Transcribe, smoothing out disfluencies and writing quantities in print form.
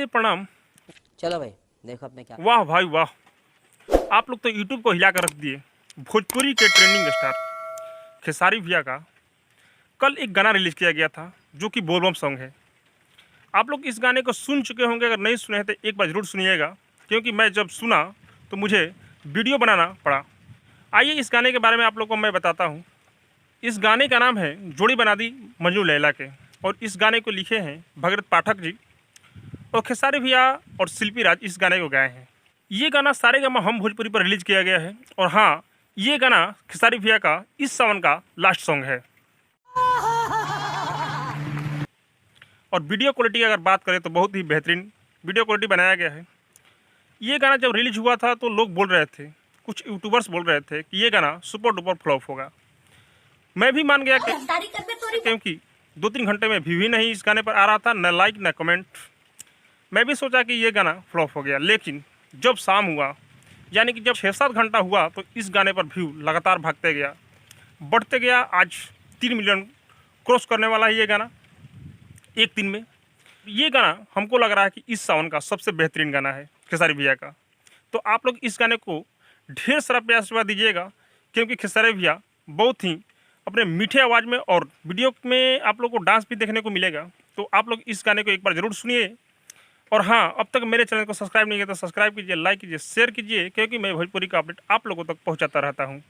नमस्ते प्रणाम। चलो भाई देखो अब मैं क्या। वाह भाई वाह, आप लोग तो यूट्यूब को हिला कर रख दिए। भोजपुरी के ट्रेंडिंग स्टार खेसारी भैया का कल एक गाना रिलीज किया गया था जो कि बोलबम सॉन्ग है। आप लोग इस गाने को सुन चुके होंगे, अगर नहीं सुने हैं तो एक बार ज़रूर सुनिएगा, क्योंकि मैं जब सुना तो मुझे वीडियो बनाना पड़ा। आइए इस गाने के बारे में आप लोग को मैं बताता हूँ। इस गाने का नाम है जोड़ी बना दी मजनू लैला के, और इस गाने को लिखे हैं भगत पाठक जी, और खेसारी भैया और शिल्पी राज इस गाने को गाए हैं। ये गाना सारेगामा हम भोजपुरी पर रिलीज किया गया है, और हाँ, ये गाना खेसारी भैया का इस सावन का लास्ट सॉन्ग है। और वीडियो क्वालिटी की अगर बात करें तो बहुत ही बेहतरीन वीडियो क्वालिटी बनाया गया है। ये गाना जब रिलीज हुआ था तो लोग बोल रहे थे, कुछ यूट्यूबर्स बोल रहे थे कि ये गाना सुपर डुपर फ्लॉप होगा। मैं भी मान गया क्योंकि 2-3 घंटे में व्यू ही नहीं इस गाने पर आ रहा था, न लाइक न कमेंट। मैं भी सोचा कि ये गाना फ्लॉप हो गया, लेकिन जब शाम हुआ, यानी कि जब 6-7 घंटा हुआ, तो इस गाने पर व्यू लगातार भागते गया, बढ़ते गया। आज 3 मिलियन क्रॉस करने वाला है ये गाना एक दिन में। ये गाना हमको लग रहा है कि इस सावन का सबसे बेहतरीन गाना है खेसारी भैया का। तो आप लोग इस गाने को ढेर सारा प्यार आशीर्वाद दीजिएगा, क्योंकि खेसारी भैया बहुत ही अपने मीठे आवाज़ में, और वीडियो में आप लोग को डांस भी देखने को मिलेगा। तो आप लोग इस गाने को एक बार ज़रूर सुनिए। और हाँ, अब तक मेरे चैनल को सब्सक्राइब नहीं किया तो सब्सक्राइब कीजिए, लाइक कीजिए, शेयर कीजिए, क्योंकि मैं भोजपुरी का अपडेट आप लोगों तक पहुँचाता रहता हूँ।